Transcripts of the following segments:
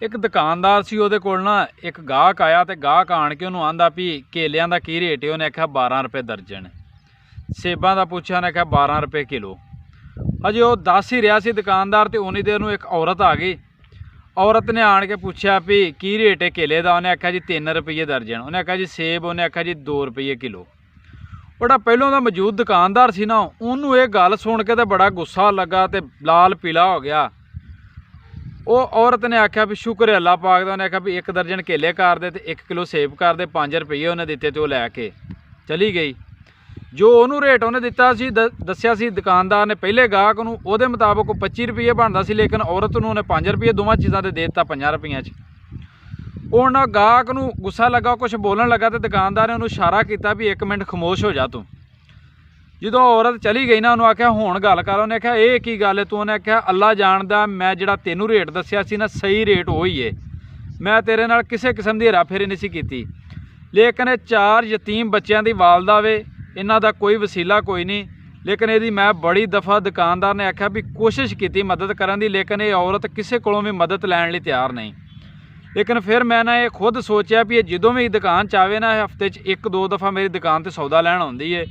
एक दुकानदार सी ਉਹਦੇ ਕੋਲ ना एक गाहक आया तो गाहक आण के ਉਹਨੂੰ आंदा भी केलियां दा की रेट है। ਉਹਨੇ आख्या 12 रुपए दर्जन। सेबां दा पुछया, ਉਹਨੇ आख्या 12 रुपए किलो। अजे वो दस ही रहा सी दुकानदार तो उन्नी देर नूं एक औरत आ गई। औरत ने आण के पूछया भी की रेट है केले का। उन्हें आख्या जी 3 रुपये दर्जन। उन्हें आख्या जी सेब। उन्हें आख्या जी 2 रुपये किलो। बड़ा पहलों का मौजूद दुकानदार सी ना, उन्होंने ये गल सुन के तो बड़ा गुस्सा लगा तो लाल पीला हो गया। वो औरत ने आख्या भी शुक्र है अल्लाह पाक दा। उन्हें आख्या भी 1 दर्जन केले कर दे तो 1 किलो सेब कर दे। 5 रुपये उन्हें दिते तो लैके चली गई। जो उन्होंने रेट उन्हें दिता सी दस्या सी दुकानदार ने पहले गाहक नूं उहदे मुताबिक 25 रुपये बनता सी, लेकिन औरत नूं उन्हें 5 रुपये दोवां चीज़ों के दे दिता 50 रुपये च। हुण गाहक नूं गुस्सा लगा, कुछ बोलन लगा तो दुकानदार ने उन्होंने इशारा किया भी 1 मिनट खामोश हो जा तू। जो औरत चली गई ना, उन्होंने आख्या हुण गल कर। उन्हें आख्या ये की गल है तू? उन्हें आख्या अल्लाह जानदा मैं जिहड़ा तैनूं रेट दस्सिया सी ना सही रेट वही है। मैं तेरे नाल किसी किस्म की हेराफेरी नहीं सी कीती, लेकिन 4 यतीम बच्चों की वालदा वे, इन्हां दा कोई वसीला कोई नहीं। लेकिन यदि मैं बड़ी दफ़ा दुकानदार ने आख्या भी कोशिश की मदद करने की, लेकिन ये औरत किसी कोलों भी मदद लैण लई तैयार नहीं। लेकिन फिर मैं ना ये खुद सोचा भी जदों भी दुकान च आवे ना, हफ्ते 1-2 दफ़ा मेरी दुकान ते सौदा लैण आउंदी है,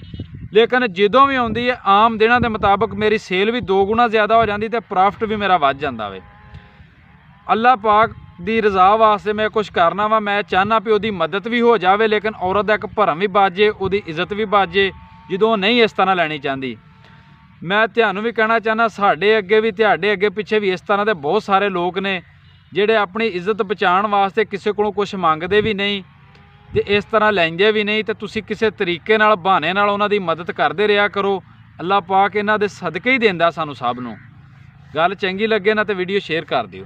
लेकिन जदों भी आउंदी है आम दिनों के मुताबिक मेरी सेल भी 2 गुणा ज़्यादा हो जाती तो प्रॉफिट भी मेरा वध जांदा वे। अल्लाह पाक दी रज़ा वास्ते मैं कुछ करना वा। मैं चाहना भी उसकी मदद भी हो जाए, लेकिन औरत का एक भरम भी बच जाए, उसकी इज्जत भी बच जाए जो नहीं इस तरह लैनी चाहती। मैं तुहानूं भी कहना चाहना, साढ़े अगे भी तुहाडे अगे पिछे भी इस तरह के बहुत सारे लोग ने जिहड़े अपनी इज्जत बचाउण वास्ते किसी कोलों कुछ मंगते भी नहीं तो इस तरह लैंदे भी नहीं। तो तुसीं किसी तरीके नाल बहाने नाल उन्हां दी मदद करते रहा करो। अल्लाह पाक इन्हां दे सदके ही देंदा सानूं सब नूं। गल चंगी लगे ना तो वीडियो शेयर कर दिओ।